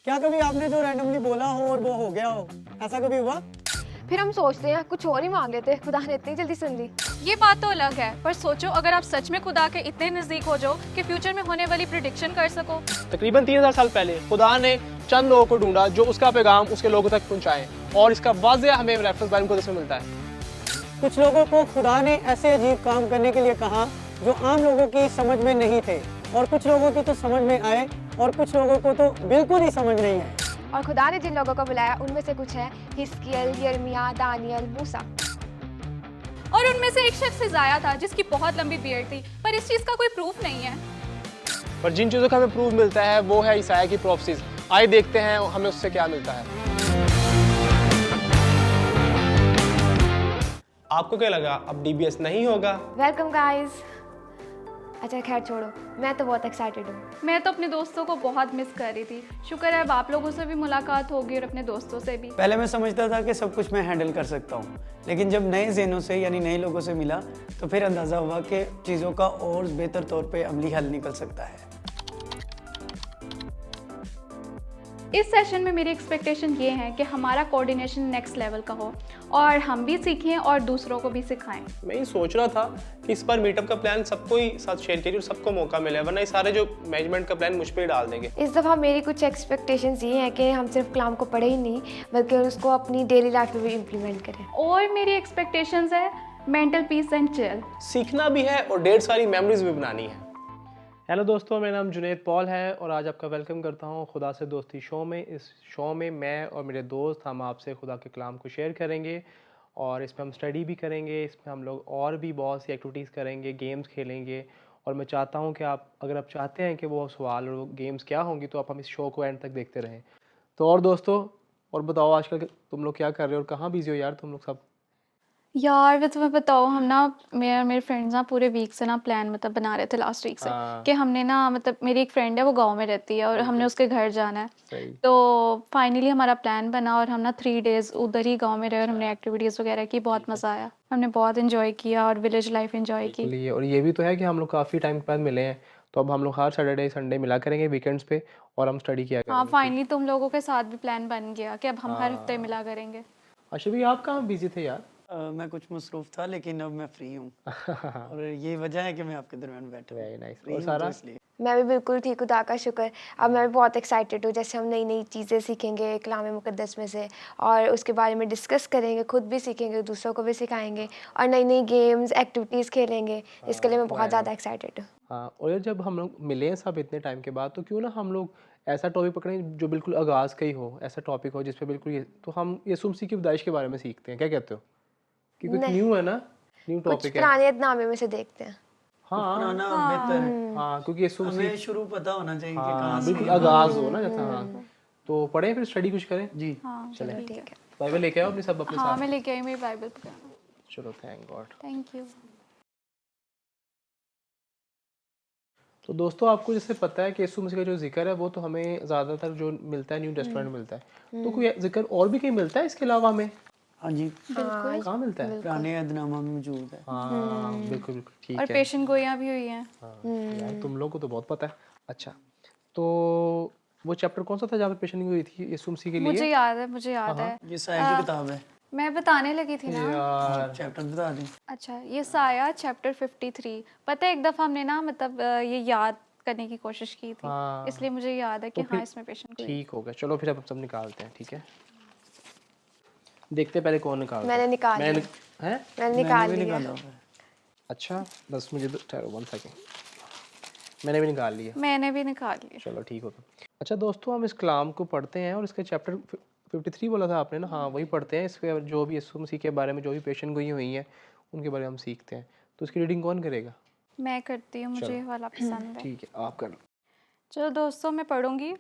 क्या कभी आपने जो रैंडमली बोला हो और वो हो गया हो, ऐसा कभी हुआ? फिर हम सोचते हैं कुछ और ही मांग लेते, खुदा ने इतनी जल्दी सुन ली। ये बात तो अलग है, पर सोचो अगर आप सच में खुदा के इतने नजदीक हो जाओ कि फ्यूचर में होने वाली प्रिडिक्शन कर सको। तकरीबन 3000 साल पहले खुदा ने चंद लोगों को ढूंढा जो उसका पैगाम उसके लोगों तक पहुंचाएं, और इसका वाज़ेह हमें रेफरेंस बाइबल मुक़द्दस में मिलता है। कुछ लोगों को खुदा ने ऐसे अजीब काम करने के लिए कहा जो आम लोगों की समझ में नहीं थे, और कुछ लोगों की तो समझ में आए और कुछ लोगों को तो बिल्कुल ही समझ नहीं आए। और खुदा ने जिन लोगों को बुलाया उनमें से कुछ है हिस्कियल, यिर्मयाह, दानियल, मूसा। और उनमें से एक शख्स हिज़ाया था जिसकी बहुत लंबी बियर्ड थी, पर इस चीज़ का कोई प्रूफ नहीं है। पर जिन चीज़ों का हमें प्रूफ मिलता है वो है ईसाया की प्रोफेसीज। आइए देखते हैं हमें उससे क्या मिलता है। आपको क्या लगा अब डीबीएस नहीं होगा? Welcome guys. अच्छा खैर छोड़ो, मैं तो बहुत एक्साइटेड हूँ। मैं तो अपने दोस्तों को बहुत मिस कर रही थी। शुक्र है अब आप लोगों से भी मुलाकात होगी और अपने दोस्तों से भी। पहले मैं समझता था कि सब कुछ मैं हैंडल कर सकता हूँ, लेकिन जब नए ज़हनों से यानी नए लोगों से मिला तो फिर अंदाज़ा हुआ कि चीज़ों का और बेहतर तौर पे अमली हल निकल सकता है। इस सेशन में मेरी एक्सपेक्टेशन ये है कि हमारा कोऑर्डिनेशन नेक्स्ट लेवल का हो और हम भी सीखें और दूसरों को भी सिखाएं। मैं ये सोच रहा था कि इस बार मीटअप का प्लान सबको ही साथ शेयर करिए और सबको मौका मिले, वरना ये सारे जो मैनेजमेंट का प्लान मुझ पे ही डाल देंगे। इस दफ़ा मेरी कुछ एक्सपेक्टेशंस ये हैं कि हम सिर्फ कलाम को पढ़े ही नहीं बल्कि उसको अपनी डेली लाइफ में भी इम्प्लीमेंट करें। और मेरी एक्सपेक्टेशंस है मेंटल पीस एंड चिल। सीखना भी है और ढेर सारी मेमोरीज भी बनानी है। हेलो दोस्तों, मेरा नाम जुनैद पॉल है और आज आपका वेलकम करता हूँ खुदा से दोस्ती शो में। इस शो में मैं और मेरे दोस्त हम आपसे खुदा के कलाम को शेयर करेंगे और इसमें हम स्टडी भी करेंगे। इसमें हम लोग और भी बहुत सी एक्टिविटीज़ करेंगे, गेम्स खेलेंगे, और मैं चाहता हूँ कि अगर आप चाहते हैं कि वो सवाल और वो गेम्स क्या होंगी तो आप हम इस शो को एंड तक देखते रहें। तो और दोस्तों, और बताओ आजकल तुम लोग क्या कर रहे हो और कहाँ बिजी हो यार तुम लोग सब? यार मैं तुम्हें बताऊँ, हम ना मेरे फ्रेंड्स ना पूरे वीक से ना प्लान मतलब बना रहे थे लास्ट वीक से हाँ। कि हमने ना मतलब मेरी एक फ्रेंड है वो गांव में रहती है और हमने उसके घर जाना है। सही। तो फाइनली हमारा प्लान बना और हम ना 3 डेज़ उधर ही गांव में रहे और हमने एक्टिविटीज़ वगैरह की, बहुत मज़ा आया। हमने बहुत इन्जॉय किया और विलेज लाइफ इन्जॉय की। बिल्कुल। और ये भी तो है कि हम लोग काफ़ी टाइम के बाद मिले हैं, तो अब हम लोग हर सैटरडे संडे मिला करेंगे वीकेंड्स पे और हम स्टडी किया हाँ, करेंगे। फाइनली तुम लोगों के साथ भी प्लान बन गया कि अब हम हर हफ्ते हाँ। मिला करेंगे। अच्छा भी आप कहाँ बिजी थे यार? मैं कुछ मसरूफ़ था लेकिन अब मैं फ्री हूँ और यही वजह है कि मैं आपके दरमियान बैठा हूँ। Very nice. फ्री और हूँ सारा? तो इसलिए। मैं भी बिल्कुल ठीक, खुदा का शुक्र। अब मैं भी बहुत एक्साइटेड हूँ, जैसे हम नई नई चीज़ें सीखेंगे कलाम मुक़द्दस में से और उसके बारे में डिस्कस करेंगे, खुद भी सीखेंगे, दूसरों को भी सिखाएंगे और नई नई गेम्स एक्टिविटीज़ खेलेंगे। इसके लिए मैं बहुत ज़्यादा एक्साइटेड हूँ। हाँ, और यार जब हम लोग मिले हैं सब इतने टाइम के बाद, तो क्यों ना हम लोग ऐसा टॉपिक पकड़ें जो बिल्कुल आगाज़ का ही हो, ऐसा टॉपिक हो जिस पे बिल्कुल ये, तो हम यीशु मसीह की पैदाइश के बारे में सीखते हैं। क्या कहते हो? कि कुछ नहीं, न्यू है ना, न्यू कुछ टॉपिक है। पुराने नामे में से देखते हैं। हाँ पुराना बेहतर है। हाँ, क्योंकि यीशु मसीह, हमें शुरू पता होना चाहिए कि कहाँ हाँ से बिल्कुल है। आगाज़ हो ना जैसा। हाँ, तो पढ़ें फिर स्टडी कुछ करें। जी। हाँ चलें। चलो ठीक है। बाइबल लेके आओ अपनी सब अपने हाँ साथ। मैं लेके आई मेरी बाइबल पकड़ना। चलो, थैंक गॉड। Thank you. तो दोस्तों, आपको जैसे पता है कि यीशु मसीह का जो जिक्र है वो तो हमें ज़्यादातर जो मिलता है न्यू टेस्टामेंट में मिलता है, तो कोई जिक्र और भी कहीं मिलता है इसके अलावा हमें? हाँ जी, हाँ, कहाँ मिलता है? पुराने अहदनामा में मौजूद है। हाँ बिल्कुल बिल्कुल ठीक और है। पेशन गोइयाँ भी हुई हैं। हाँ यार, तुम लोग को तो बहुत पता है। अच्छा, तो वो चैप्टर कौन सा था जहाँ पे पेशेंट हुई थी यीशु मसीह के लिए? मुझे याद है, मुझे याद है। ये साया की किताब है। मैं बताने लगी थी ना। यार चैप्टर बता दें। अच्छा, ये साया चैप्टर 53। पता है एक दफ़ा हमने ना मतलब ये याद करने की कोशिश की थी, हाँ। इसलिए मुझे याद है कि तो हाँ फिर इसमें पेशेंट हुई। ठीक हो गया। चलो फिर अब हम सब निकालते हैं, ठीक है? देखते हैं पहले कौन निकालता है। मैंने निकाल मैंने लिया। हैं? मैंने मैंने निकाल भी लिया। निकाला हुआ है। अच्छा, बस मुझे ठहरो 1 सेकेंड, मैंने भी निकाल लिया। मैंने भी निकाल लिया। चलो ठीक हो गया। अच्छा दोस्तों, हम इस कलाम को पढ़ते हैं और इसके चैप्टर 53 बोला था आपने ना? हाँ वही पढ़ते हैं। इसके जो भी यीशु मसीह के बारे में जो भी पेशेंट गोई हुई हैं उनके बारे में हम सीखते हैं। तो इसकी रीडिंग कौन करेगा? मैं करती हूँ, मुझे चलो। ये वाला पसंद है। ठीक है, आप कर लो। चलो दोस्तों, मैं पढ़ूंगी।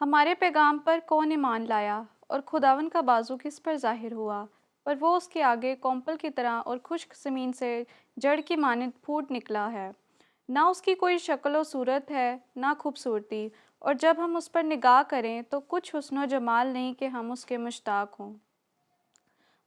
हमारे पैगाम पर कौन ईमान लाया और खुदावन का बाजू किस पर जाहिर हुआ, पर वो उसके आगे कौंपल की तरह और खुश्क ज़मीन से जड़ की मानद फूट निकला है। ना उसकी कोई शक्ल व सूरत है, ना खूबसूरती, और जब हम उस पर निगाह करें तो कुछ हुस्न व जमाल नहीं कि हम उसके मुश्ताक हों।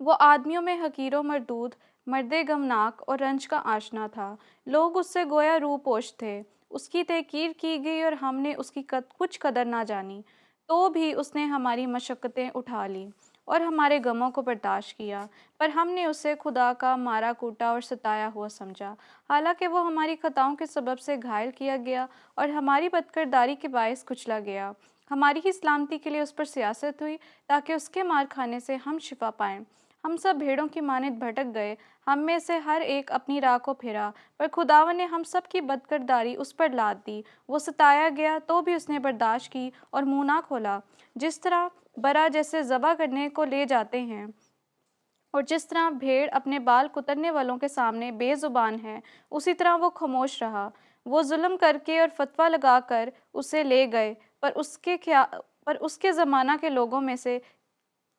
वो आदमियों में हकीर व मरदूद, मर्दे गमनाक और रंज का आशना था। लोग उससे गोया रूपोश थे। उसकी तहकीर की गई और हमने उसकी कुछ कदर ना जानी। तो भी उसने हमारी मशक्क़तें उठा ली और हमारे गमों को बर्दाश्त किया, पर हमने उसे खुदा का मारा कूटा और सताया हुआ समझा। हालांकि वो हमारी खताओं के सबब से घायल किया गया और हमारी बदकिरदारी के बायस कुचला गया। हमारी ही सलामती के लिए उस पर सियासत हुई, ताकि उसके मार खाने से हम शिफा पाएं। हम सब भेड़ों की मानित भटक गए, हम में से हर एक अपनी राह को फेरा, पर खुदावन ने हम सब की बदकिरदारी उस पर लाद दी। वो सताया गया तो भी उसने बर्दाश्त की और मुँह ना खोला। जिस तरह बरा जैसे ज़बह करने को ले जाते हैं और जिस तरह भेड़ अपने बाल कुतरने वालों के सामने बेज़ुबान है, उसी तरह वो खामोश रहा। वो जुल्म करके और फतवा लगाकर उसे ले गए, पर उसके ज़माना के लोगों में से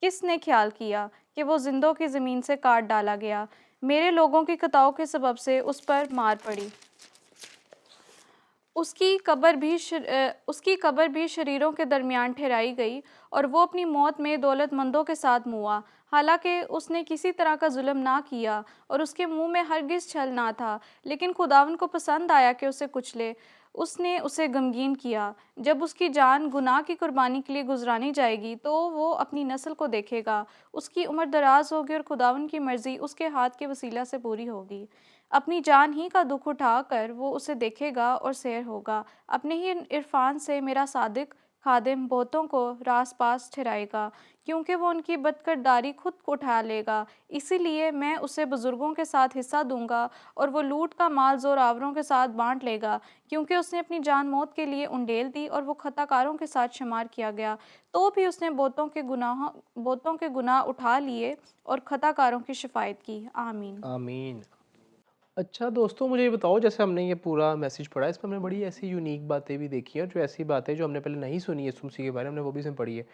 किसने ख्याल किया कि वो जिंदों की ज़मीन से काट डाला गया। मेरे लोगों की खताओं के सबब से उस पर मार पड़ी। उसकी कब्र भी शरीरों के दरमियान ठहराई गई और वो अपनी मौत में दौलतमंदों के साथ मुआ, हालांकि उसने किसी तरह का जुल्म ना किया और उसके मुंह में हरगिज़ छल ना था। लेकिन खुदावन को पसंद आया कि उसे कुचले, उसने उसे गमगीन किया। जब उसकी जान गुनाह की कुर्बानी के लिए गुजरानी जाएगी तो वो अपनी नस्ल को देखेगा, उसकी उम्र दराज होगी और खुदावन की मर्ज़ी उसके हाथ के वसीला से पूरी होगी। अपनी जान ही का दुख उठाकर वो उसे देखेगा और सैर होगा। अपने ही इरफान से मेरा सादिक खादिम बहुतों को रास पास ठहराएगा, क्योंकि वो उनकी बदकिरदारी खुद उठा लेगा। इसीलिए मैं उसे बुज़ुर्गों के साथ हिस्सा दूंगा और वो लूट का माल ज़ोरावरों के साथ बांट लेगा, क्योंकि उसने अपनी जान मौत के लिए उंडेल दी और वो खताकारों के साथ शुमार किया गया। तो भी उसने बहुतों के गुनाह उठा लिए और खताकारों की शिफायत की। आमीन। आमीन। अच्छा दोस्तों, मुझे ये बताओ, जैसे हमने ये पूरा मैसेज पढ़ा, इसमें हमने बड़ी ऐसी यूनिक बातें भी देखी हैं, और जो ऐसी बातें जो हमने पहले नहीं सुनी यीशु मसीह के बारे में, हमने वो भी इसमें पढ़ी है।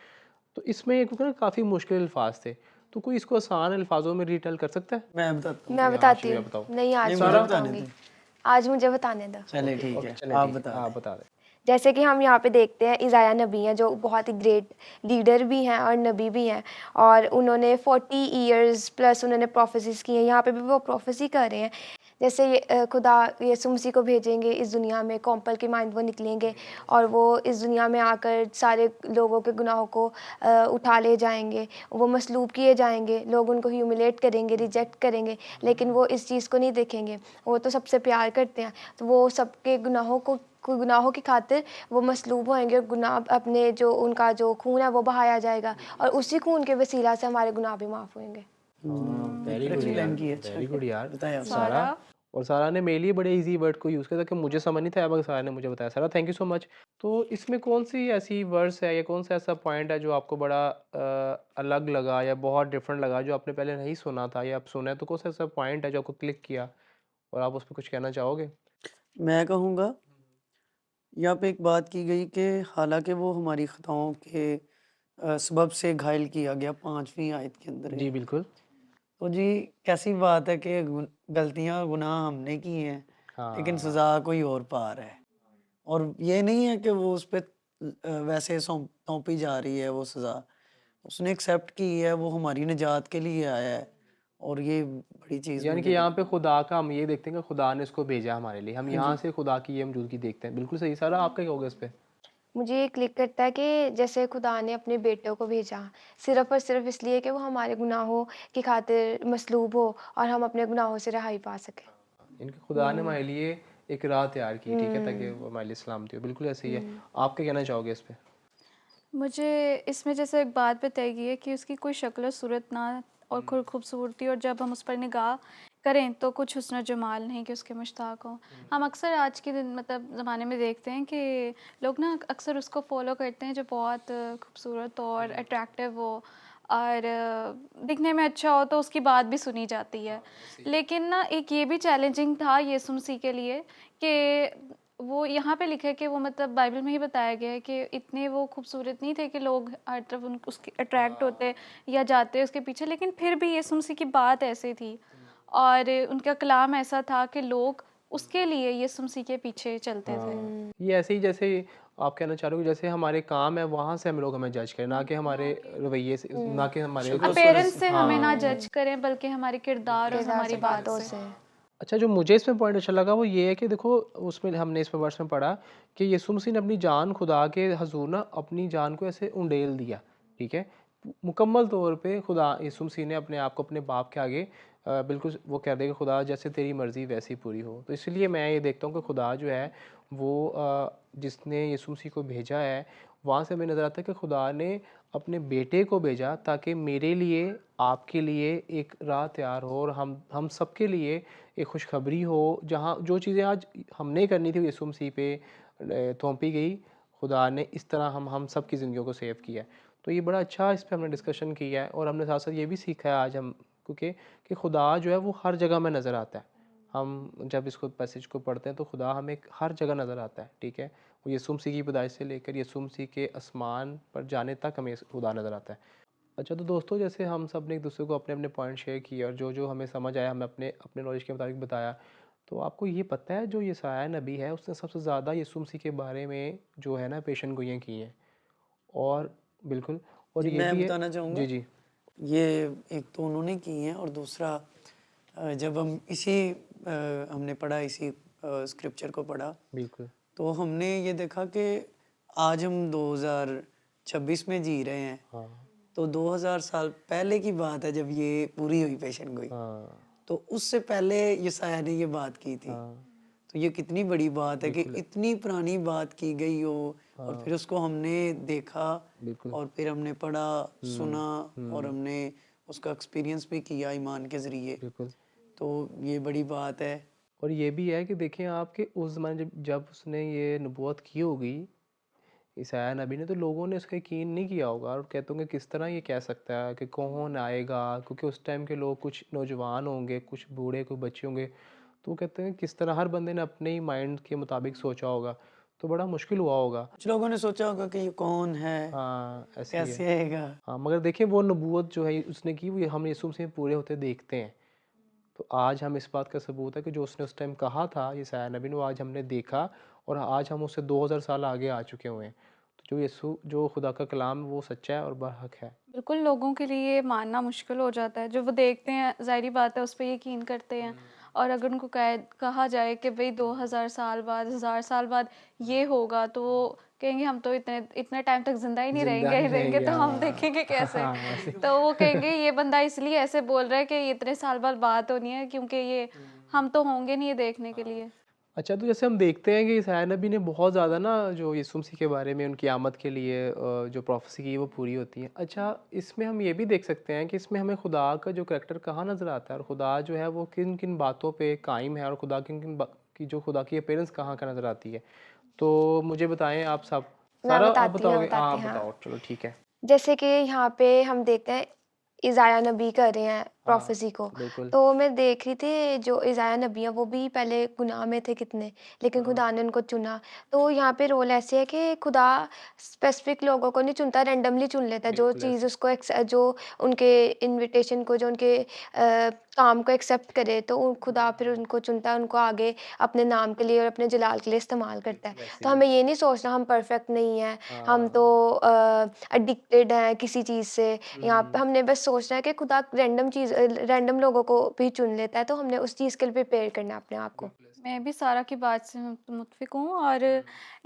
तो इसमें क्योंकि ना काफ़ी मुश्किल अल्फाज थे, तो कोई इसको आसान अल्फाजों में रिटेल कर सकता है? मैं बताता हूँ। मैं बताती शिवा हूँ। बताओ। नहीं, आज नहीं, मैं मुझे बताने बताऊंगी। दो। आज मुझे बताने दो। चले ठीक है, चलें, आप ठीक है, बता हाँ दें। बता दें। जैसे कि हम यहाँ पे देखते हैं, इज़ाया नबी हैं जो बहुत ही ग्रेट लीडर भी हैं और नबी भी हैं, और उन्होंने 40 इयर्स प्लस उन्होंने प्रोफेसीज की हैं। यहाँ पे भी वो प्रोफेसी कर रहे हैं। जैसे खुदा यीशु मसीह को भेजेंगे इस दुनिया में, कॉम्पल के माइंड वो निकलेंगे और वो इस दुनिया में आकर सारे लोगों के गुनाहों को उठा ले जाएंगे। वो मसलूब किए जाएंगे, लोग उनको ह्यूमिलेट करेंगे, रिजेक्ट करेंगे, लेकिन वो इस चीज़ को नहीं देखेंगे। वो तो सबसे प्यार करते हैं, तो वो सबके गुनाहों की खातिर वो मसलूब होएंगे और गुनाह अपने जो उनका जो खून है वो बहाया जाएगा, और उसी खून के वसीला से हमारे गुनाह भी माफ़ होंगे। वेरी गुड एक्सप्लेन यार, किया, अच्छा वेरी गुड यार। बताया आपने। सारा, और सारा ने मेरे लिए बड़े इजी वर्ड को यूज़ किया था कि मुझे समझ नहीं था, अब सारा ने मुझे बताया। सारा, थैंक यू सो मच। तो इसमें कौन सी ऐसी वर्ड्स है या कौन सा ऐसा पॉइंट है जो आपको बड़ा अलग लगा या बहुत डिफरेंट लगा, जो आपने पहले नहीं सुना था या आप सुना है, तो कौन सा ऐसा पॉइंट है जो आपको क्लिक किया और आप उस पर कुछ कहना चाहोगे? मैं कहूँगा, यहाँ पे एक बात की गई कि हालांकि वो हमारी खताओं के सबब से घायल किया गया, 5वीं आयत के अंदर जी है। बिल्कुल। तो जी कैसी बात है कि गलतियाँ और गुनाह हमने की हैं, लेकिन हाँ, सज़ा कोई और पा रहा है। और ये नहीं है कि वो उस पे वैसे सौंपी जा रही है वो सज़ा। उसने एक्सेप्ट की है, वो हमारी निजात के लिए आया है, और ये बड़ी चीज़ यानी कि मुझे यहाँ पे खुदा का हम ये देखते हैं कि खुदा ने इसको भेजा हमारे लिए, हम हाँ यहाँ जी। से खुदा की ये मौजूदगी देखते हैं। बिल्कुल सही। सारा, आपका क्या होगा इस पे? मुझे ये क्लिक करता है कि जैसे खुदा ने अपने बेटे को भेजा सिर्फ़ और सिर्फ़ इसलिए कि वो हमारे गुनाहों की खातिर मसलूब हो और हम अपने गुनाहों से रहाई पा सकें। इनके खुदा ने हमारे लिए एक राह तैयार की, ठीक है, ताकि वो हमारे लिए सलामती हो। बिल्कुल ऐसे ही है। आप क्या कहना चाहोगे इस पे? मुझे इसमें जैसे एक बात बताई गई है कि उसकी कोई शक्ल और सूरत ना और खूबसूरती, और जब हम उस पर निगाह करें तो कुछ हुस्न जमाल नहीं कि उसके मुश्ताक हों। हम अक्सर आज के दिन मतलब ज़माने में देखते हैं कि लोग ना अक्सर उसको फॉलो करते हैं जो बहुत खूबसूरत हो और अट्रैक्टिव हो और दिखने में अच्छा हो, तो उसकी बात भी सुनी जाती है। लेकिन ना एक ये भी चैलेंजिंग था यीशु मसीह के लिए कि वो यहाँ पे लिखा है कि वो मतलब बाइबल में ही बताया गया है कि इतने वो खूबसूरत नहीं थे कि लोग हर तरफ उसके अट्रैक्ट होते या जाते उसके पीछे, लेकिन फिर भी यीशु मसीह की बात ऐसी थी और उनका कलाम ऐसा था कि लोग उसके लिए यीशु मसीह के पीछे चलते थे। ये ऐसे ही, जैसे आप कहना चाह रहे हो जैसे हमारे काम है वहाँ से हम लोग हमें जज करें, ना कि हमारे रवैये से, ना कि हमारे अपीयरेंस से हमें ना जज करें, बल्कि हमारे किरदार और हमारी बातों से। अच्छा, जो मुझे इसमें पॉइंट अच्छा लगा वो ये है कि देखो, उसमें हमने इसमें वर्स में पढ़ा कि यीशु मसीह ने अपनी जान खुदा के हजूर ना अपनी जान को ऐसे उंडेल दिया, ठीक है। मुकम्मल तौर पे खुदा यीशु मसीह ने अपने आप को अपने बाप के आगे बिल्कुल वो कह देगा, खुदा जैसे तेरी मर्ज़ी वैसी पूरी हो। तो इसलिए मैं ये देखता हूँ कि खुदा जो है वो जिसने यीशु मसीह को भेजा है, वहाँ से हमें नज़र आता है कि खुदा ने अपने बेटे को भेजा ताकि मेरे लिए, आपके लिए एक राह तैयार हो, और हम सबके लिए एक खुशखबरी हो, जहाँ जो चीज़ें आज हमने करनी थी यीशु मसीह पे थोपी गई, खुदा ने इस तरह हम सब की ज़िंदगियों को सेव किया है। तो ये बड़ा अच्छा इस पे हमने डिस्कशन किया है, और हमने साथ साथ ये भी सीखा है आज हम, क्योंकि कि खुदा जो है वो हर जगह में नज़र आता है। हम जब इसको पैसेज को पढ़ते हैं तो खुदा हमें हर जगह नज़र आता है, ठीक है। वो यीशु मसीह की पैदाइश से लेकर यीशु मसीह के आसमान पर जाने तक हमें खुदा नज़र आता है। अच्छा, तो दोस्तों जैसे हम सब ने एक दूसरे को अपने अपने पॉइंट शेयर किए, और जो जो हमें समझ आया हमें अपने अपने नॉलेज के मुताबिक बताया। तो आपको ये पता है जो यशायाह नबी है उसने सबसे ज़्यादा यीशु मसीह के बारे में जो है ना पेशन गोइयाँ की हैं, और बिल्कुल, और जी, ये मैं भी है। बताना चाहूँगा, जी जी ये एक तो उन्होंने की हैं, और दूसरा जब हम हमने पढ़ा इसी स्क्रिप्चर को पढ़ा, बिल्कुल। तो हमने ये देखा कि आज हम 2026 में जी रहे हैं, हाँ तो 2000 साल पहले की बात है जब ये पूरी हुई पेशन गोई। हाँ तो उससे पहले यशायाह ने ये बात की थी। हाँ तो ये कितनी बड़ी बात है कि बिल्कुल। इतनी पुरानी बात की गई हो, और हाँ फिर उसको हमने देखा, बिल्कुल। और फिर हमने पढ़ा, सुना, और हम्म, हमने उसका एक्सपीरियंस भी किया ईमान के ज़रिए। बिल्कुल। तो ये बड़ी बात है। और ये भी है कि देखें आप कि उस ज़माने जब जब उसने ये नबूवत की होगी ईसाया नबी ने, तो लोगों ने उसका यकीन नहीं किया होगा, और कहते होंगे किस तरह ये कह सकता है कि कौन आएगा, क्योंकि उस टाइम के लोग कुछ नौजवान होंगे, कुछ बूढ़े, कुछ बच्चे होंगे। तो वो कहते हैं किस तरह हर बंदे ने अपने ही माइंड के मुताबिक सोचा होगा, तो बड़ा मुश्किल हुआ होगा। कुछ लोगों ने सोचा होगा कि ये कौन है, हाँ, ऐसे ही है। कैसे आएगा। हाँ, मगर देखिए वो नबूवत जो है उसने की, वो हम यीशु मसीह में पूरे होते देखते हैं। तो आज हम इस बात का सबूत है कि जो उसने उस टाइम कहा था ईसाया नबी ने, वो आज हमने देखा, और आज हम उससे 2000 साल आगे आ चुके हुए हैं। तो जो यीशु, जो खुदा का कलाम, वो सच्चा है और बरहक है। बिल्कुल, लोगों के लिए मानना मुश्किल हो जाता है। जो वो देखते हैं, ज़ाहिर-सी बात है, उस पे यकीन करते हैं। और अगर उनको कहा जाए कि भई 2000 साल बाद, 1000 साल बाद ये होगा, तो वो कहेंगे हम तो इतने टाइम तक ज़िंदा ही नहीं जिंदा रहेंगे, नहीं रहेंगे रहेंगे, तो हम हाँ। देखेंगे कैसे? हाँ, ऐसे। तो वो कहेंगे ये बंदा इसलिए ऐसे बोल रहा है कि ये इतने साल बाद बात होनी है, क्योंकि ये हम तो होंगे नहीं ये देखने के लिए। अच्छा, तो जैसे हम देखते हैं कि ईसाया नबी ने बहुत ज़्यादा ना जो यीशु मसीह के बारे में, उनकी आमद के लिए जो प्रोफेसी की वो पूरी होती है। अच्छा, इसमें हम ये भी देख सकते हैं कि इसमें हमें खुदा का जो करैक्टर कहाँ नज़र आता है, और खुदा जो है वो किन किन बातों पे कायम है, और खुदा किन किन की जो खुदा की अपीयरेंस कहाँ का नज़र आती है। तो मुझे बताएं आप सब। मैं सारा आप बताती बताओगे? हाँ, आप हाँ। बताओ, चलो ठीक है। जैसे कि यहाँ पे हम देखते हैं इज़ाया नबी कर रहे हैं हाँ, प्रोफ़ेसी को। बिल्कुल। तो मैं देख रही थी जो इज़ाया नबी हैं वो भी पहले गुनाह में थे कितने, लेकिन हाँ, खुदा ने उनको चुना। तो यहाँ पे रोल ऐसे है कि खुदा स्पेसिफ़िक लोगों को नहीं चुनता, रैंडमली चुन लेता है। जो बिल्कुल चीज़ ऐसे। उसको जो उनके इन्विटेशन को, जो उनके काम को एक्सेप्ट करे, तो खुदा फिर उनको चुनता है, उनको आगे अपने नाम के लिए और अपने जलाल के लिए इस्तेमाल करता है। बिल्कुल ऐसे तो ही। हमें ये नहीं सोचना हम परफ़ेक्ट नहीं हैं, हम तो हाँ। एडिक्टेड हैं किसी चीज़ से। यहाँ पे हमने बस सोचना है कि खुदा रैंडम लोगों को भी चुन लेता है, तो हमने उस चीज़ के लिए प्रिपेयर करना है अपने आप को। बिल्कुल ऐसे। मैं भी सारा की बात से मुत्फिक हूँ। और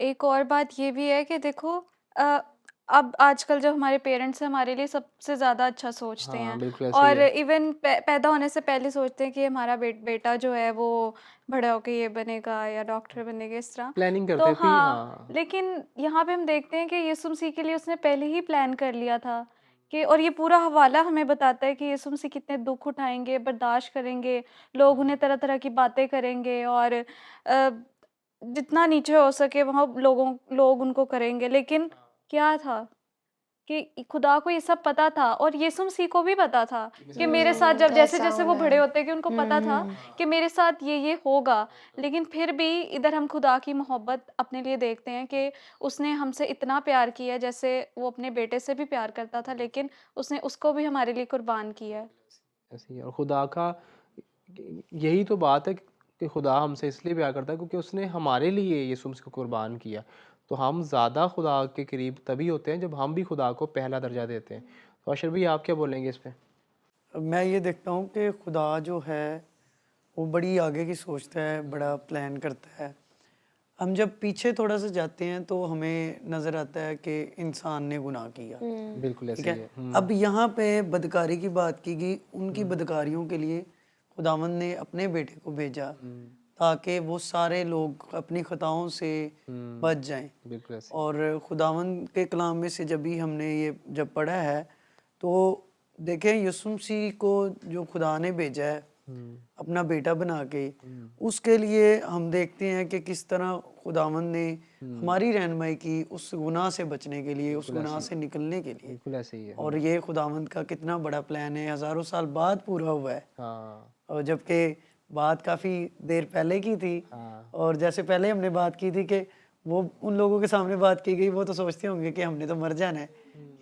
एक और बात ये भी है कि देखो, अ, अब आजकल जो हमारे पेरेंट्स हैं हमारे लिए सबसे ज़्यादा अच्छा सोचते हाँ, हैं। बिल्कुल ऐसे ही और है। इवन पैदा होने से पहले सोचते हैं कि हमारा बेटा जो है वो बड़ा होके ये बनेगा या डॉक्टर बनेगा, इस तरह। प्लानिंग करते तो हैं कि हाँ, हाँ। लेकिन यहाँ पे हम देखते हैं कि यीशु मसीह के लिए उसने पहले ही प्लान कर लिया था कि, और ये पूरा हवाला हमें बताता है कि यीशु मसीह कितने दुख उठाएंगे, बर्दाश्त करेंगे, लोग उन्हें तरह तरह की बातें करेंगे, और जितना नीचे हो सके वहाँ लोग उनको करेंगे। लेकिन क्या था कि खुदा को ये सब पता था, और यीशु मसीह को भी पता था कि मेरे साथ जब ऐसा जैसे-जैसे वो होना बड़े है। होते गए उनको पता था कि मेरे साथ ये होगा। लेकिन फिर भी इधर हम खुदा की मोहब्बत अपने लिए देखते हैं कि उसने हमसे इतना प्यार किया है, जैसे वो अपने बेटे से भी प्यार करता था, लेकिन उसने उसको भी हमारे लिए कुर्बान किया है। ऐसे ही है। और खुदा का यही तो बात है कि खुदा हमसे इसलिए प्यार करता है क्योंकि उसने हमारे लिए यीशु मसीह को कुर्बान किया। तो हम ज़्यादा खुदा के करीब तभी होते हैं जब हम भी खुदा को पहला दर्जा देते हैं। तो अशर भाई, आप क्या बोलेंगे इस पे? मैं ये देखता हूँ कि खुदा जो है वो बड़ी आगे की सोचता है, बड़ा प्लान करता है। हम जब पीछे थोड़ा सा जाते हैं तो हमें नज़र आता है कि इंसान ने गुनाह किया, बिल्कुल ठीक ऐसे है। ही है। अब यहाँ पे बदकारी की बात की गई, उनकी बदकारियों के लिए खुदावंद ने अपने बेटे को भेजा ताकि वो सारे लोग अपनी खताओं से बच जाएं। बिल्कुल ऐसे। और खुदावंद के कलाम में से जब भी हमने ये जब पढ़ा है तो देखें यीशु मसीह को जो खुदा ने भेजा है अपना बेटा बना के, उसके लिए हम देखते हैं कि किस तरह खुदावंद ने हमारी रहनुमाई की उस गुनाह से बचने के लिए, उस गुनाह से निकलने के लिए। बिल्कुल ऐसे ही है। और ये खुदावंद का कितना बड़ा प्लान है, हज़ारों साल बाद पूरा हुआ है। हाँ और जबकि बात काफ़ी देर पहले की थी। हाँ। और जैसे पहले हमने बात की थी कि वो उन लोगों के सामने बात की गई, वो तो सोचते होंगे कि हमने तो मर जाना है,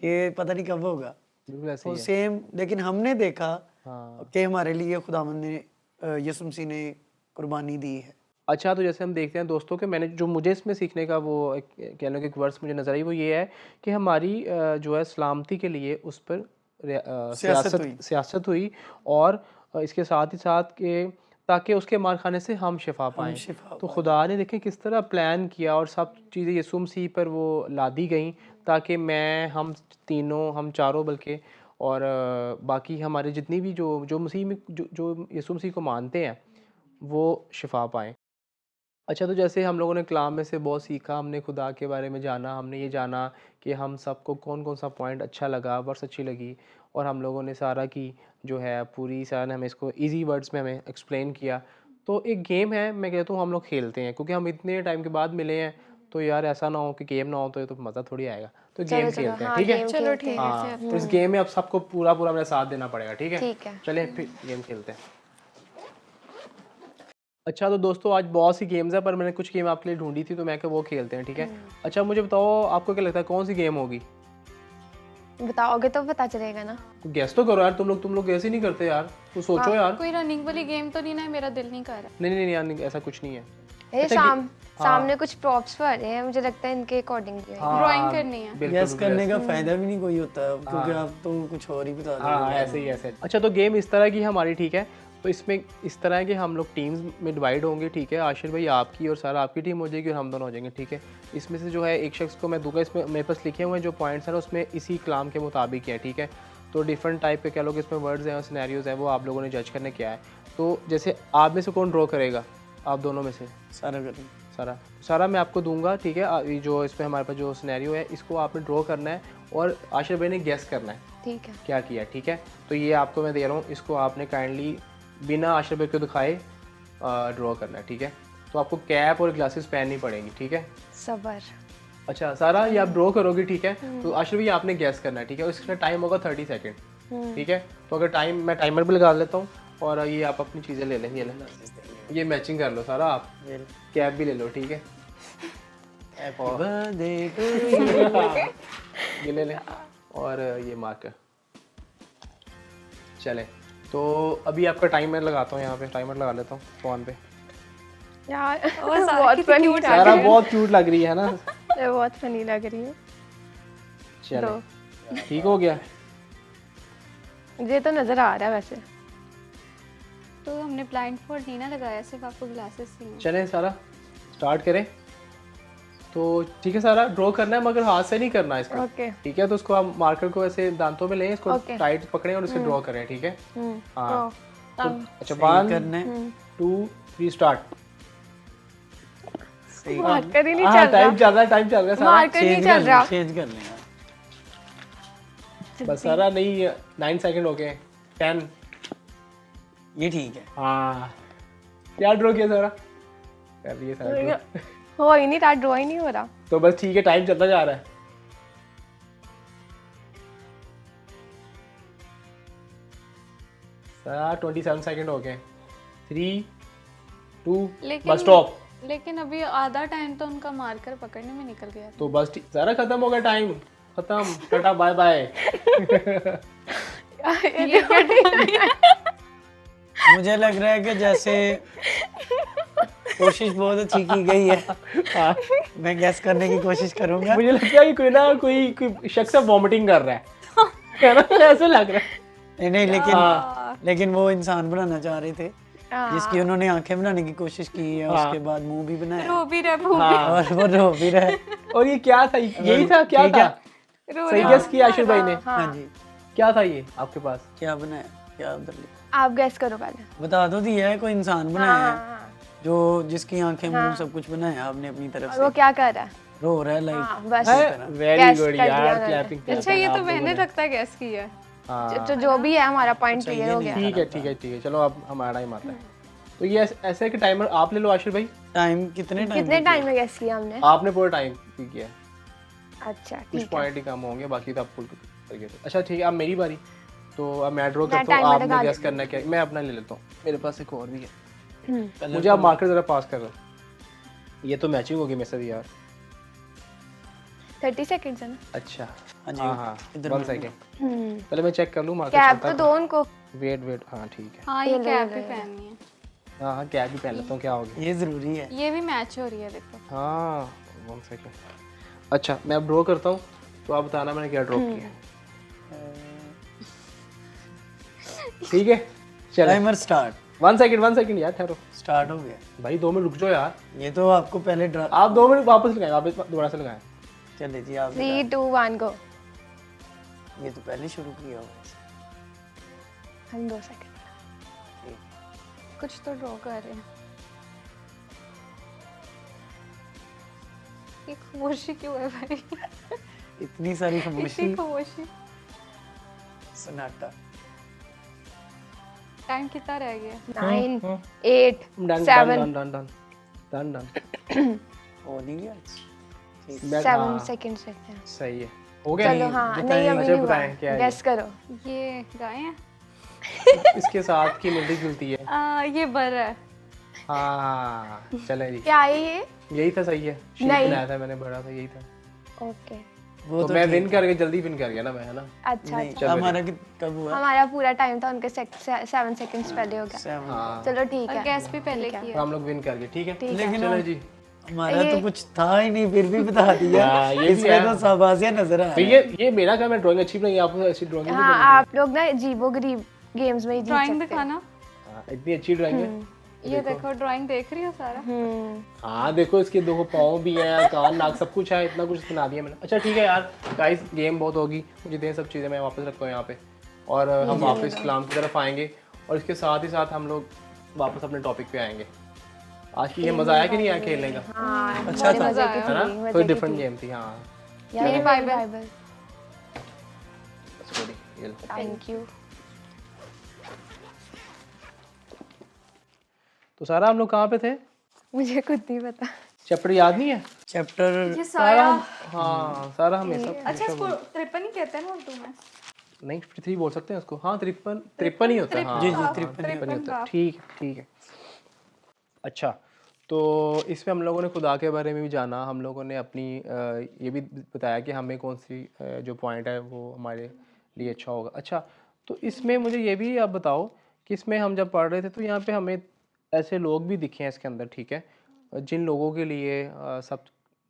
ये पता नहीं कब होगा। बिल्कुल ऐसे तो ही है। सेम, लेकिन हमने देखा हाँ। कि हमारे लिए खुदावंद ने यीशु मसीह ने कुर्बानी दी है। अच्छा, तो जैसे हम देखते हैं दोस्तों कि मैंने जो मुझे इसमें सीखने का वो कह लो कि एक वर्ड्स मुझे नज़र आई, वो ये है कि हमारी जो है सलामती के लिए उस पर सियासत हुई और इसके साथ ही साथ के ताकि उसके मार खाने से हम शिफा पाएँ। तो खुदा ने देखें किस तरह प्लान किया और सब चीज़ें यीशु मसीह पर वो लादी गई ताकि हम तीनों, हम चारों बल्कि, और बाकी हमारे जितनी भी जो मसीह में जो यीशु मसीह को मानते हैं वो शिफा पाएँ। अच्छा, तो जैसे हम लोगों ने कलाम में से बहुत सीखा, हमने खुदा के बारे में जाना, हमने ये जाना कि हम सबको कौन कौन सा पॉइंट अच्छा लगा, वर्स अच्छी लगी, और हम लोगों ने सारा की जो है पूरी सारा ने हमें इसको इजी वर्ड्स में हमें एक्सप्लेन किया। तो एक गेम है, मैं कहता हूँ हम लोग खेलते हैं क्योंकि हम इतने टाइम के बाद मिले हैं, तो यार ऐसा ना हो कि गेम ना हो तो ये तो मज़ा थोड़ी आएगा। तो गेम खेलते हैं, ठीक है? चलो ठीक है हाँ, तो इस गेम में अब सबको पूरा मेरा साथ देना पड़ेगा, ठीक है? ठीक है। चलिए फिर गेम खेलते हैं। अच्छा, तो दोस्तों आज बहुत सी गेम्स है पर मैंने कुछ गेम आपके लिए ढूंढी थी तो मैं वो खेलते हैं, ठीक है? अच्छा, मुझे बताओ आपको क्या लगता है कौन सी गेम होगी? बताओगे तो पता चलेगा ना। गेस तो करो यार, तुम लोग गेस ही नहीं करते यार, तो सोचो यार। कोई रनिंग वाली गेम तो नहीं ना? मेरा दिल नहीं कर रहा। नहीं यार, ऐसा कुछ नहीं है। ये सामने कुछ प्रॉप्स पड़े हैं, मुझे लगता है इनके अकॉर्डिंग ड्राइंग करनी है। गैस करने का फायदा भी नहीं कोई होता क्योंकि आप तो कुछ और ही बता रहे हो। हाँ, ऐसे ही ऐसे। अच्छा, तो गेम इस तरह की हमारी, ठीक है? तो इसमें इस तरह है कि हम लोग टीम्स में डिवाइड होंगे, ठीक है? आशिर भाई आपकी और सारा आपकी टीम हो जाएगी और हम दोनों हो जाएंगे, ठीक है? इसमें से जो है एक शख्स को मैं दूंगा, इसमें मेरे पास लिखे हुए हैं जो पॉइंट्स हैं उसमें इसी कलाम के मुताबिक है, ठीक है? तो डिफरेंट टाइप के कह लो कि इसमें वर्ड्स हैं और सिनेरियोज हैं, वो आप लोगों ने जज करने क्या है। तो जैसे आप में से कौन ड्रॉ करेगा? आप दोनों में से सारा मैं आपको दूंगा, ठीक है? जो इसमें हमारे पास जो सिनेरियो है इसको आपने ड्रॉ करना है और आशिर भाई ने गेस करना है, ठीक है? क्या किया, ठीक है? तो ये आपको मैं दे रहा हूँ, इसको आपने काइंडली बिना आशिर भाई को दिखाए ड्रॉ करना है, ठीक है? तो आपको कैप और ग्लासेस पहननी पड़ेंगी, ठीक है? सबर। अच्छा सारा, ये आप ड्रॉ करोगे, ठीक है? तो आशिर भाई आपने गैस करना है, ठीक है? इसका टाइम होगा 30 सेकंड, ठीक है? तो अगर मैं टाइमर भी लगा लेता हूँ और ये आप अपनी चीज़ें ले लें, ये मैचिंग कर लो सारा, आप कैप भी ले लो, ठीक है? ये ले लें और ये मार्कर। चले, तो अभी आपका टाइमर लगाता हूँ, यहाँ पे टाइमर लगा लेता हूँ फ़ोन पे। यार बहुत फनी सारा बहुत क्यूट लग रही है ना? बहुत फनी लग रही है। चलो ठीक हो गया। मुझे तो नजर आ रहा है वैसे। तो हमने ब्लाइंड फोल्ड नहीं ना लगाया, सिर्फ आपको ग्लासेस ही हैं। चलें सारा स्टार्ट करें। तो ठीक है सारा, ड्रॉ करना है मगर हाथ से नहीं करना इसको, ठीक है? तो उसको आप मार्कर को ऐसे दांतों में लें, इसको टाइट पकड़ें और इसे ड्रॉ करें, ठीक है? हाँ, अच्छा 1 2 3 स्टार्ट। मार्कर ही नहीं चल रहा। टाइम चल रहा है सारा। मार्कर नहीं चल रहा। चेंज कर लें बस सारा, नहीं 9 सेकंड हो गए। 10। ये ठीक है। हाँ, क्या ड्रॉ किया सारा? कर दिए सारा draw। हो ही नहीं रहा, ड्रॉ ही नहीं हो रहा। तो बस ठीक है, टाइम चलता जा रहा है। सारा 27 सेकंड हो गए। 3 2 बस स्टॉप। लेकिन अभी आधा टाइम तो उनका मार्कर पकड़ने में निकल गया। तो बस सारा खत्म हो गया, टाइम खत्म, टाटा बाय बाय। मुझे लग रहा है कि जैसे कोशिश बहुत अच्छी की गई है। हाँ, मैं गैस करने की कोशिश करूंगा। मुझे लगता है कि कोई शख्स वॉमिटिंग कर रहा है ना? ऐसे लग रहा है। नहीं लेकिन वो इंसान बनाना चाह रहे थे। जिसकी उन्होंने आंखें बनाने की कोशिश की है, हाँ। उसके बाद मुंह भी बनाया रो भी रहे भूख हाँ और वो रो भी रहा है। और ये क्या था, यही था क्या ठीक था? है। रो सही रहे गेस किया आशिर भाई ने। हाँ जी, क्या था ये आपके पास? क्या बनाया, क्या उधर लिखा? आप गैस करो पहले। बता दो दिया है, कोई इंसान बनाया है हाँ, जो जिसकी आंखें मुंह सब कुछ बनाया आपने अपनी तरफ और से, वो क्या कर रहा है? रो रहा है हाँ, लाइक। बस वेरी Guess गुड कर दिया यार, मैंने। क्लैपिंग। अच्छा ये तो मैंने लगता है गैस की है। हाँ जो भी है हमारा पॉइंट क्लियर हो गया। ठीक है ठीक है ठीक है, चलो अब हमारा टाइम आता है। तो ये ऐसे है कि टाइमर आप ले लो आशिर भाई, टाइम कितने टाइम कितने टाइम में गैस किया हमने? आपने पूरा टाइम किया है, अच्छा कुछ ठीक है। पॉइंट ही कम होंगे, बाकी तो आप फुल करके दो। अच्छा ठीक है, अब मेरी बारी, तो अब मैं ड्रॉ मैं करता हूँ, timer आपने लगा गैस लेती करना क्या है। मैं अपना ले लेता हूँ, मेरे पास एक और भी है। हम्म, मुझे आप मार्कर जरा पास कर दो, ये तो मैचिंग होगी मेरे साथ यार। 30 सेकंड्स है ना? अच्छा हाँ जी, हाँ हाँ, इधर 1 में सेकेंड, हम्म, पहले मैं चेक कर लूँ मार्कर कैप चलता तो दो उनको। वेट वेट, हाँ ठीक है, हाँ ये ये ले, कैप ले, भी ले। पहननी है। हाँ हाँ कैप भी पहन लेता हूँ, क्या हो गया। ये जरूरी है। ये भी मैच हो रही है देखो। हाँ 1 सेकेंड। अच्छा मैं अब ड्रॉ करता हूँ, तो आप बताना मैंने क्या ड्रॉ किया है। ठीक है चलो, टाइमर स्टार्ट 1 सेकेंड यार, ठहरो स्टार्ट हो गया। भाई, 2 मिनट रुक जाओ यार, ये तो आपको पहले ड्रा, आप 2 मिनट वापस लगाएं, वापस दोबारा से लगाएं। चले जी आप 3 2 1 गो। ये तो पहले शुरू किया होगा। हम 2 सेकंड। कुछ तो ड्रॉ कर रहे हैं। ये खामोशी क्यों है भाई? इतनी सारी खामोशी, इतनी खामोशी। सन्नाटा। टाइम कितना रह गया? 9 8 done 7 done done done done done हो नहीं गया। 7 सेकंड्स रहते हैं। सही है, हो गया। चलो हाँ, बताएं, नहीं अभी अच्छा नहीं हुआ। बताएं क्या है गैस करो। ये गाय है? इसके साथ की मिलती जुलती है। ये बर है। हाँ चले जी, क्या है ये? यही था, सही है, शीट नहीं। बनाया था मैंने, बड़ा था, यही था। ओके, वो तो तो मैं ठीक विन कर गया, जल्दी विन कर गया ना मैं, है ना। अच्छा नहीं, अच्छा। हमारा कब हुआ? हमारा पूरा टाइम था, उनके 7 सेकंड्स पहले हो गया। 7। हाँ चलो ठीक और है। गैस भी पहले ठीक है। की तो है। हम लोग विन कर गए, ठीक है। ठीक है। लेकिन चलो जी, हमारा तो कुछ था ही नहीं, फिर भी बता दिया। हाँ, ये भी इसमें है। तो शाबाशिया नजर आ तो रहा है। ये मेरा काम है, ड्राइंग अच्छी बनाई, आपको ऐसी ड्राइंग नहीं हाँ, बनानी। आप लोग ना अजीबो गरीब गेम्स में ही जीत ड्राइंग सकते हैं। दिखाना। हाँ, इतनी अच्छी ड्राइंग है। ये देखो ड्राइंग देख रही हो सारा। हाँ देखो, इसके 2 पाँव भी हैं, कान नाक सब कुछ है, इतना कुछ बना दिया मैंने। अच्छा ठीक है यार, गाइस गेम बहुत होगी, मुझे दे सब चीज़ें, मैं वापस रखता हूँ यहाँ पे, और हम वापस कलाम की तरफ आएंगे, और इसके साथ ही साथ हम लोग वापस अपने टॉपिक पे आएंगे। आज की ये मज़ा आया कि नहीं आया खेलने का, हाँ, अच्छा बड़ी था। मजे की है ना? थी, मजे कोई की डिफरेंट थी। गेम थी। हाँ यार, ये बाइबल। बाइबल। sorry, ये लो। Thank you. तो सारा हम लोग कहाँ पे थे? मुझे खुद नहीं पता। चैप्टर याद नहीं है? चैप्टर ये सारा। हाँ सारा हमेशा अच्छा इसको 53 ही कहते हैं ना उर्दू में? नहीं 53 बोल सकते हैं उसको। हाँ 53 ही होता है। हाँ जी, जी, हाँ, 53 ही होता है। ठीक है ठीक है। अच्छा तो इसमें हम लोगों ने खुदा के बारे में भी जाना, हम लोगों ने अपनी ये भी बताया कि हमें कौन सी जो पॉइंट है वो हमारे लिए अच्छा होगा। अच्छा तो इसमें मुझे ये भी आप बताओ कि इसमें हम जब पढ़ रहे थे तो यहाँ पे हमें ऐसे लोग भी दिखे हैं इसके अंदर, ठीक है, जिन लोगों के लिए सब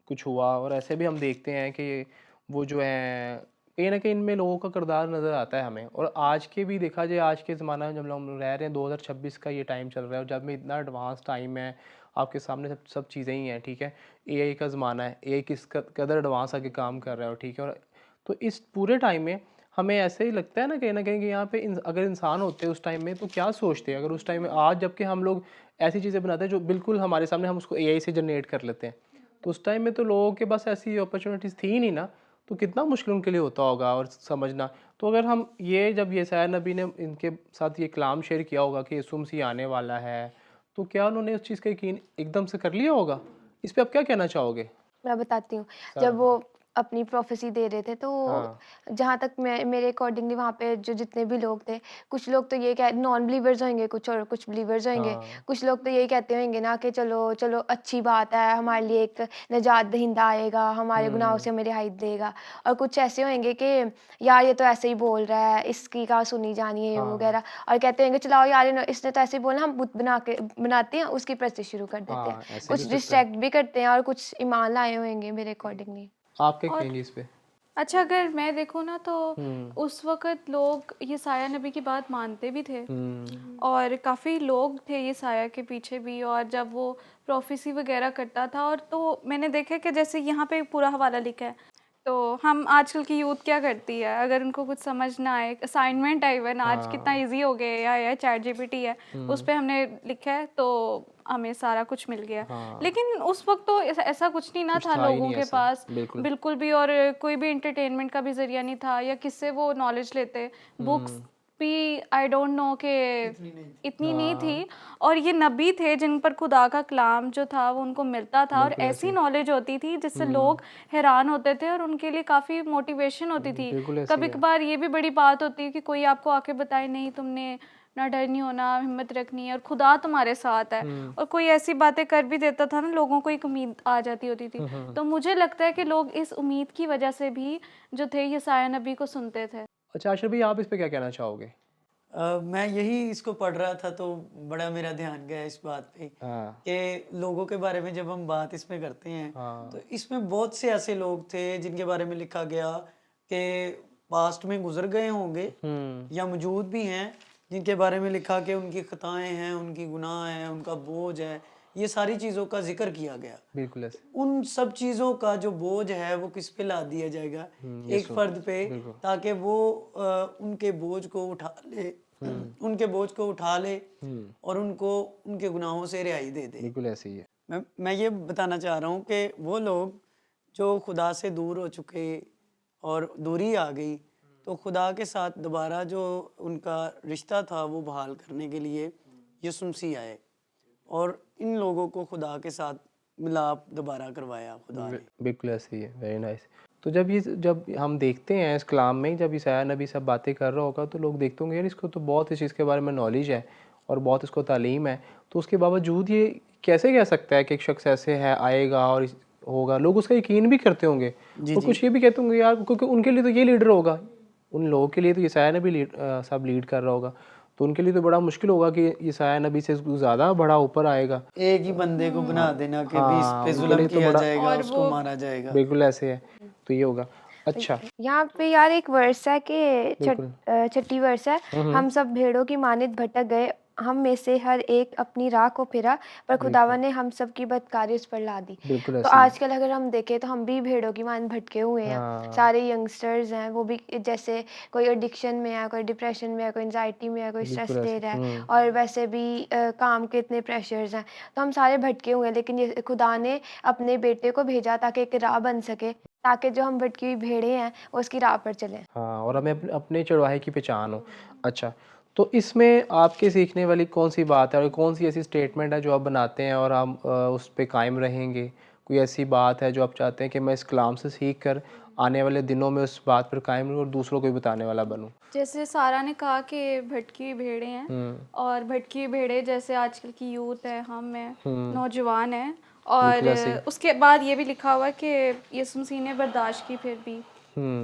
कुछ हुआ, और ऐसे भी हम देखते हैं कि वो जो है कहीं ना कहीं इनमें लोगों का किरदार नज़र आता है हमें। और आज के भी देखा जाए, आज के ज़माना में जब हम रह रहे हैं 2026 का ये टाइम चल रहा है, और जब में इतना एडवांस टाइम है, आपके सामने सब चीज़ें ही हैं, ठीक है, एआई का ज़माना है, एआई किस कदर एडवांस आके काम कर रहा है, ठीक है। और तो इस पूरे टाइम में हमें ऐसे ही लगता है ना कहीं कि यहाँ पे अगर इंसान होते उस टाइम में तो क्या सोचते, अगर उस टाइम में आज जबकि हम लोग ऐसी चीज़ें बनाते हैं जो बिल्कुल हमारे सामने, हम उसको एआई से जनरेट कर लेते हैं, तो उस टाइम में तो लोगों के पास ऐसी अपॉर्चुनिटीज़ थी नहीं ना, तो कितना मुश्किल उनके लिए होता होगा और समझना। तो अगर हम ये जब ये सैर नबी ने इनके साथ ये कलाम शेयर किया होगा कि यीशु मसीह आने वाला है, तो क्या उन्होंने उस चीज़ का यकीन एकदम से कर लिया होगा? इस पे आप क्या कहना चाहोगे? मैं बताती हूँ। जब वो अपनी प्रोफेसी दे रहे थे तो हाँ। जहाँ तक मेरे अकॉर्डिंगली वहाँ पे जो जितने भी लोग थे, कुछ लोग तो ये कह नॉन बिलीवर्स होंगे, कुछ और कुछ बिलीवर्स होंगे। हाँ। कुछ लोग तो यही कहते होंगे ना कि चलो चलो अच्छी बात है, हमारे लिए एक निजात दहिंदा आएगा, हमारे गुनाहों से हमें रिहाई देगा। और कुछ ऐसे होंगे कि यार ये तो ऐसे ही बोल रहा है, इसकी कहाँ सुनी जानी है हाँ। वगैरह, और कहते होंगे चलाओ यार इसने तो ऐसे ही बोला, हम बुत बनाते हैं, उसकी प्रस्तिश शुरू कर देते हाँ, हैं। ऐसे कुछ भी सकते हैं। डिस्ट्रैक्ट भी करते हैं और कुछ ईमान लाए होंगे मेरे अकॉर्डिंगली। आप क्या कहेंगे इस पे? अच्छा, अगर मैं देखूँ ना तो उस वक़्त लोग यसाया नबी की बात मानते भी थे और काफ़ी लोग थे यसाया के पीछे भी, और जब वो प्रोफेसी वगैरह करता था, और तो मैंने देखा कि जैसे यहाँ पे पूरा हवाला लिखा है, तो हम आजकल की यूथ क्या करती है, अगर उनको कुछ समझ ना आए, असाइनमेंट है, इवन आज कितना इजी हो गया है, चैट जीपीटी है, उस पे हमने लिखा है तो हमें सारा कुछ मिल गया। लेकिन उस वक्त तो ऐसा कुछ नहीं ना कुछ था था ही लोगों नहीं के ऐसा, पास, बिल्कुल। बिल्कुल भी, और कोई भी इंटरटेनमेंट का भी जरिया नहीं था, या किससे वो नॉलेज लेते, बुक्स भी आई डोंट नो कि इतनी नहीं थी, और ये नबी थे जिन पर खुदा का कलाम जो था वो उनको मिलता था, और बिल्कुल ऐसी ऐसे। नॉलेज होती थी जिससे लोग हैरान होते थे और उनके लिए काफ़ी मोटिवेशन होती थी। बिल्कुल ऐसे ही कभी है। कभार ये भी बड़ी बात होती है कि कोई आपको आके बताए, नहीं तुमने ना डर नहीं होना, हिम्मत रखनी है, और खुदा तुम्हारे साथ है, और कोई ऐसी बातें कर भी देता था ना, लोगों को एक उम्मीद आ जाती होती थी। तो मुझे लगता है कि लोग इस उम्मीद की वजह से भी जो थे यसाया नबी को सुनते थे। अच्छा आशर भाई, आप इस पे क्या कहना चाहोगे? मैं यही इसको पढ़ रहा था तो बड़ा मेरा ध्यान गया इस बात पे हाँ कि लोगों के बारे में जब हम बात इसमें करते हैं तो हाँ। इसमें बहुत से ऐसे लोग थे जिनके बारे में लिखा गया कि पास्ट में गुजर गए होंगे या मौजूद भी हैं, जिनके बारे में लिखा कि उनकी खताएं हैं, उनकी गुनाह हैं, उनका बोझ है, ये सारी चीज़ों का जिक्र किया गया। बिल्कुल ऐसे। उन सब चीज़ों का जो बोझ है वो किस पे लाद दिया जाएगा, एक फर्द पे, बिल्कुल। ताकि वो उनके बोझ को उठा ले, उनके बोझ को उठा ले और उनको उनके गुनाहों से रिहाई दे दे। बिल्कुल ऐसे ही है। मैं ये बताना चाह रहा हूँ कि वो लोग जो खुदा से दूर हो चुके और दूरी आ गई, तो खुदा के साथ दोबारा जो उनका रिश्ता था वो बहाल करने के लिए यीशु मसीह आए और इन लोगों को खुदा के साथ मिलाप दोबारा करवाया खुदा ने। बिल्कुल ऐसे ही है। Very nice. तो जब हम देखते हैं इस कलाम में, जब ईसाया नबी सब बातें कर रहा होगा, तो लोग देखते होंगे यार इसको तो बहुत इस चीज़ के बारे में नॉलेज है और बहुत इसको तालीम है, तो उसके बावजूद ये कैसे कह सकता है कि एक शख्स ऐसे है आएगा और होगा। लोग उसका यकीन भी करते होंगे और कुछ ये भी कहते होंगे यार, क्योंकि उनके लिए तो ये लीडर होगा, उन लोगों के लिए तो ईसाया नबी सब लीड कर रहा होगा, तो उनके लिए तो बड़ा मुश्किल होगा कि ईसाया नबी से ज़्यादा बड़ा ऊपर आएगा। एक ही बंदे को बना देना कि भी इस हाँ, पे उनके जुल्म लिए तो किया बड़ा जाएगा, और उसको मारा जाएगा। बिल्कुल ऐसे है, तो ये होगा। अच्छा यहाँ पे यार एक वर्स है कि बिल्कुल। छठी वर्स है, हम सब भेड़ों की मानित भटक गए, हम में से हर एक अपनी राह को फिरा, पर खुदावन ने हम सब की बदकारी उस पर ला दी। बिल्कुल तो ऐसे ही है। आजकल अगर हम देखें तो हम भी भेड़ों की मानित भटके हुए हैं। हाँ। सारे यंगस्टर्स हैं वो भी, जैसे कोई एडिक्शन में है, कोई डिप्रेशन में है, कोई एंजाइटी में है, कोई स्ट्रेस बिल्कुल ले ऐसे। रहा है, और वैसे भी काम के इतने प्रेशर्स हैं, तो हम सारे भटके हुए हैं। लेकिन ये खुदा ने अपने बेटे को भेजा ताकि एक राह बन सके, ताकि जो हम भटकी हुई भेड़ें हैं वो उसकी राह पर चलें। हाँ, और हमें अपने चरवाहे की पहचान हो। अच्छा, तो इसमें आपके सीखने वाली कौन सी बात है और कौन सी ऐसी स्टेटमेंट है जो आप बनाते हैं और हम उस पे कायम रहेंगे? कोई ऐसी बात है जो आप चाहते हैं कि मैं इस कलाम से सीख कर आने वाले दिनों में उस बात पर कायम रहूँ और दूसरों को भी बताने वाला बनूँ? जैसे सारा ने कहा कि भटकी हुई भेड़ें हैं, और भटकी हुई भेड़ें जैसे आजकल की यूथ है, हम हैं, नौजवान हैं, और बिल्कुल ऐसे ही। उसके बाद ये भी लिखा हुआ है कि यीशु मसीह ने बर्दाश्त की फिर भी,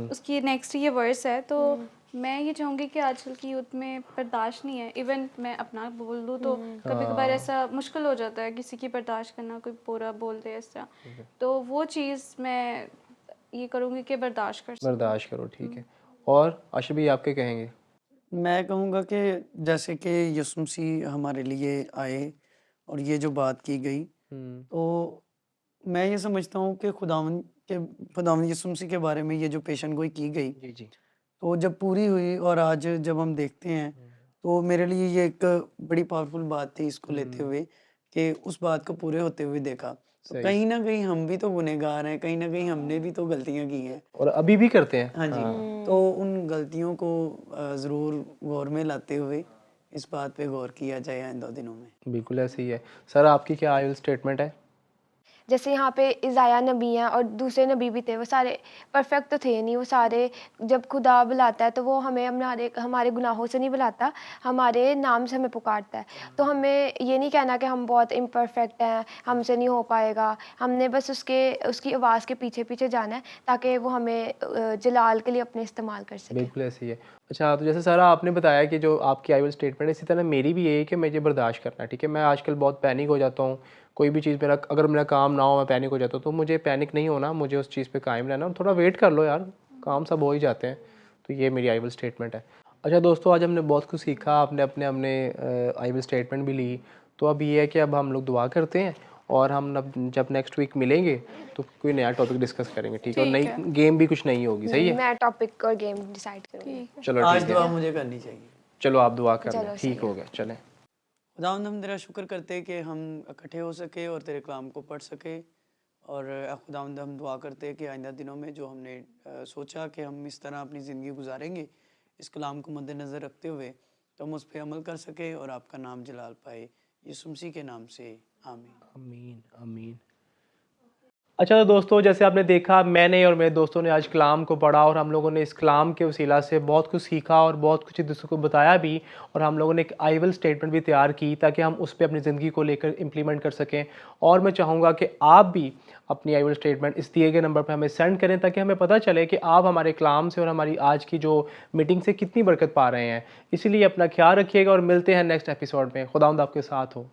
उसकी नेक्स्ट ये वर्स है। तो मैं ये चाहूँगी कि आजकल की यूथ में बर्दाश्त नहीं है। इवन मैं अपना बोल दूँ तो कभी कभार ऐसा मुश्किल हो जाता है किसी की बर्दाश्त करना, कोई पूरा बोल दे इस तरह, तो वो चीज़ मैं ये करूँगी कि बर्दाश्त कर सकूँ। बर्दाश्त करो, ठीक है। और आशा भी आपके कहेंगे? मैं कहूँगा कि जैसे कि यीशु मसीह हमारे लिए आए और ये जो बात की गई, तो मैं ये समझता हूँ कि खुदावंद यीशु मसीह के बारे में ये जो पेशन गोई की गई, जी जी। तो जब पूरी हुई और आज जब हम देखते हैं, तो मेरे लिए ये एक बड़ी पावरफुल बात थी इसको लेते हुए कि उस बात को पूरे होते हुए देखा। तो सही। कहीं ना कहीं हम भी तो गुनहगार हैं, कहीं ना कहीं हमने भी तो गलतियाँ की हैं। और अभी भी करते हैं। हाँ जी। तो उन गलतियों को ज़रूर गौर में लाते हुए इस बात पे गौर किया जाए आइंदा दिनों में। बिल्कुल ऐसे ही है। सर आपकी क्या आइल स्टेटमेंट है? जैसे यहाँ पे इज़ाया नबी हैं और दूसरे नबी भी थे, वो सारे परफेक्ट तो थे नहीं। वो सारे, जब खुदा बुलाता है तो वो हमें हमारे गुनाहों से नहीं बुलाता, हमारे नाम से हमें पुकारता है। तो हमें ये नहीं कहना कि हम बहुत इम्परफेक्ट हैं, हमसे नहीं हो पाएगा। हमने बस उसकी आवाज़ के पीछे पीछे जाना है ताकि वो हमें जलाल के लिए अपने इस्तेमाल कर सके। बिल्कुल ऐसे ही है। अच्छा, तो जैसे सारा आपने बताया कि जो आपकी आई विल स्टेटमेंट है, इसी तरह मेरी भी यही है कि मुझे बर्दाश्त करना है, ठीक है। मैं आजकल बहुत पैनिक हो जाता हूँ, कोई भी चीज़ अगर मेरा काम ना हो मैं पैनिक हो जाता हूँ, तो मुझे पैनिक नहीं होना, मुझे उस चीज़ पे कायम रहना। थोड़ा वेट कर लो यार, काम सब हो ही जाते हैं। तो ये मेरी आई विल स्टेटमेंट है। अच्छा दोस्तों, आज हमने बहुत कुछ सीखा, आपने अपने अपने आई विल स्टेटमेंट भी ली। तो अब ये है कि अब हम लोग दुआ करते हैं और हम जब नेक्स्ट वीक मिलेंगे तो कोई नया टॉपिक डिस्कस करेंगे, ठीक है? और ठीक नई है। गेम भी कुछ नई होगी, सही है? मैं टॉपिक और गेम डिसाइड करूँगी। ठीक है। चलो आज ठीक है, दुआ मुझे करनी चाहिए। चलो आप दुआ कर चलो, लें, सही ठीक है। हो गया, चलें। खुदावंद हम तेरा शुक्र करते हैं कि हम इकट्ठे हो सके और तेरे कलाम को पढ़ सके। और खुदावंद हम दुआ करते हैं कि आइंदा दिनों में जो हमने सोचा कि हम इस तरह अपनी ज़िंदगी गुजारेंगे, इस कलाम को मद्देनज़र रखते हुए, तो हम उस पर अमल कर सके और आपका नाम जलाल पाए। यीशु मसीह के नाम से आमीन। आमीन आमीन। अच्छा तो दोस्तों, जैसे आपने देखा, मैंने और मेरे दोस्तों ने आज कलाम को पढ़ा और हम लोगों ने इस कलाम के वसीला से बहुत कुछ सीखा और बहुत कुछ दूसरों को बताया भी। और हम लोगों ने एक आई विल स्टेटमेंट भी तैयार की ताकि हम उस पर अपनी ज़िंदगी को लेकर इम्प्लीमेंट कर सकें। और मैं चाहूँगा कि आप भी अपनी आई विल स्टेटमेंट इस दिए गए नंबर पर हमें सेंड करें ताकि हमें पता चले कि आप हमारे कलाम से और हमारी आज की जो मीटिंग से कितनी बरकत पा रहे हैं। इसीलिए अपना ख्याल रखिएगा और मिलते हैं नेक्स्ट एपिसोड में। खुदावंद आपके साथ हो।